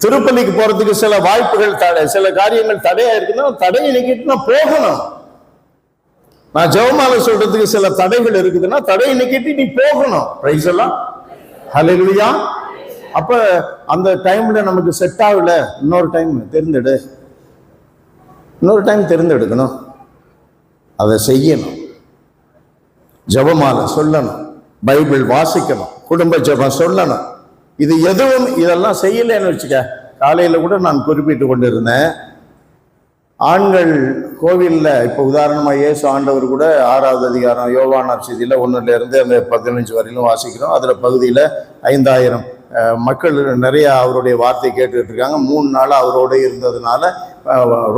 திருப்பதிக்கு போறதுக்கு சில வாய்ப்புகள் தடை, சில காரியங்கள் தடையா இருக்குன்னா தடையை நீக்கிட்டு நான் போகணும். நான் ஜெபமாலை சொல்றதுக்கு சில தடைகள் இருக்குதுன்னா தடையை நீக்கிட்டு நீ போகணும். பிரைஸ் எல்லாம் ஹல்லேலூயா. அப்ப அந்த டைம்ல நமக்கு செட் ஆகல, இன்னொரு டைம் தெரிந்தெடுக்கணும், அதை செய்யணும். ஜெபமாலை சொல்லணும், பைபிள் வாசிக்கணும், குடும்ப ஜெபம் சொல்லணும். இது எதுவும் இதெல்லாம் செய்யலன்னு வச்சுக்க. காலையில கூட நான் குறிப்பிட்டு கொண்டு இருந்தேன், ஆண்கள் கோவில்ல இப்ப உதாரணமா இயேசு ஆண்டவர் கூட 6வது அதிகாரம் யோவானார் செய்தியில 1 அந்த 15 வரையிலும் வாசிக்கிறோம். அதுல பகுதியில 5000 மக்கள் நிறைய அவருடைய வார்த்தை கேட்டுட்டு இருக்காங்க. 3 நாள் அவரோட இருந்ததுனால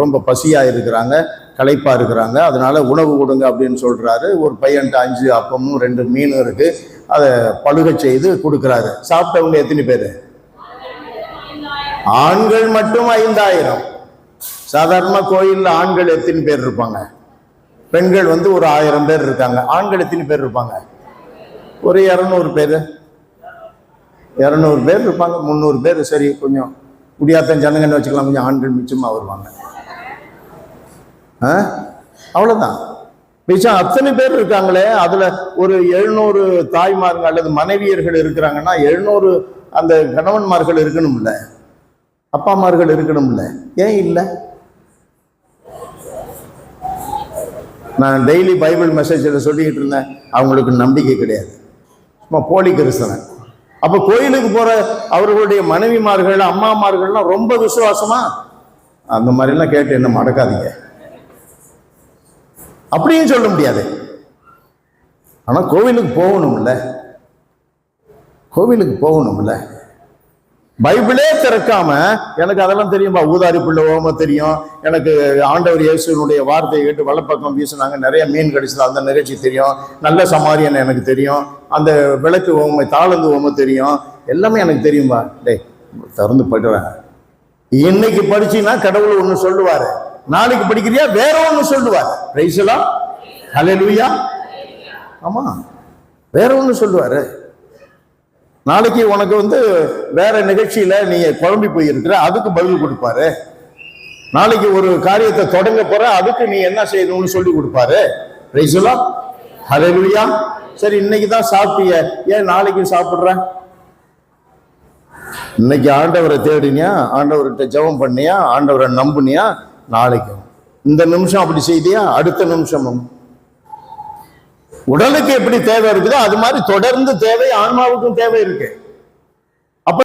ரொம்ப பசியா இருக்கிறாங்க, களைப்பா இருக்கிறாங்க. அதனால உணவு கொடுங்க அப்படின்னு சொல்றாரு. ஒரு பையன்ட்டு 5 அப்பமும் 2 மீனும் இருக்கு, அதை பழுக செய்து கொடுக்குறாரு. சாப்பிட்டவங்க எத்தனை பேரு? ஆண்கள் மட்டும் 5000. சாதாரண கோயில்ல ஆண்கள் எத்தனை பேர் இருப்பாங்க? பெண்கள் ஒரு 1000 பேர் இருக்காங்க. ஆண்கள் எத்தனை பேர் இருப்பாங்க? ஒரு 200 பேர், 200 பேர் இருப்பாங்க. 300 பேர் சரி, கொஞ்சம் முடியாத ஜனங்கன்னு வச்சுக்கலாம், கொஞ்சம் ஆண்கள் மிச்சமா வருவாங்க. அவ்வளவுதான். மிச்சம் அத்தனை பேர் இருக்காங்களே, அதுல ஒரு 700 தாய்மார்கள் அல்லது மனைவியர்கள் இருக்கிறாங்கன்னா 700 அந்த கணவன்மார்கள் இருக்கணும்ல, அப்பாமார்கள் இருக்கணும்ல. ஏன் இல்லை? நான் டெய்லி பைபிள் மெசேஜில் சொல்லிக்கிட்டு இருந்தேன், அவங்களுக்கு நம்பிக்கை கிடையாது, சும்மா போலி கிறிஸ்தவன். அப்ப கோயிலுக்கு போற அவர்களுடைய மனைவிமார்கள் அம்மாமார்கள்லாம் ரொம்ப விசுவாசமா? அந்த மாதிரிலாம் கேட்டு என்ன மடக்காதீங்க, அப்படியும் சொல்ல முடியாது. ஆனா கோவிலுக்கு போகணும்ல. பைபிளே திறக்காம எனக்கு அதெல்லாம் தெரியும்பா, ஊதாரி பிள்ளை ஓம தெரியும், எனக்கு ஆண்டவர் இயேசுனுடைய வார்த்தையை கேட்டு வலப்பக்கம் வீசினாங்க, நிறைய மீன் கிடைச்சது அந்த நிகழ்ச்சி தெரியும், நல்ல சமாரியன் எனக்கு தெரியும், அந்த விளக்கு ஓமை தாளந்து ஓம தெரியும், எல்லாமே எனக்கு தெரியும்பா. டேய் திறந்து போய்ட்டுறேன். இன்னைக்கு படிச்சீங்கன்னா கடவுள் ஒண்ணு சொல்லுவாரு, நாளைக்கு படிக்கிறியா வேற ஒண்ணு சொல்லுவாரு. பிரைஸ் எல்லாம் ஹல்லேலூயா. ஆமா, வேற ஒண்ணு சொல்லுவாரு. நாளைக்கு உனக்கு வேற நிகழ்ச்சியில நீ குழம்பி போயிருக்கிற, அதுக்கு பதில் கொடுப்பாரு. நாளைக்கு ஒரு காரியத்தை தொடங்க போற, அதுக்கு நீ என்ன செய்யணும்னு சொல்லி கொடுப்பாரு. பிரைஸ் எல்லாம் ஹல்லேலூயா. சரி, இன்னைக்கு தான் சாப்பிட்டிய, ஏன் நாளைக்கு சாப்பிடுற? இன்னைக்கு ஆண்டவரை தேடினியா, ஆண்டவர்கிட்ட ஜெபம் பண்ணியா, ஆண்டவரை நம்புனியா, நாளைக்கும் இந்த நிமிஷம் அப்படி செய்தியா, அடுத்த நிமிஷமும் உடலுக்கு எப்படி தேவை இருக்குதோ அது மாதிரி தொடர்ந்து தேவை ஆன்மாவுக்கும் தேவை இருக்கு.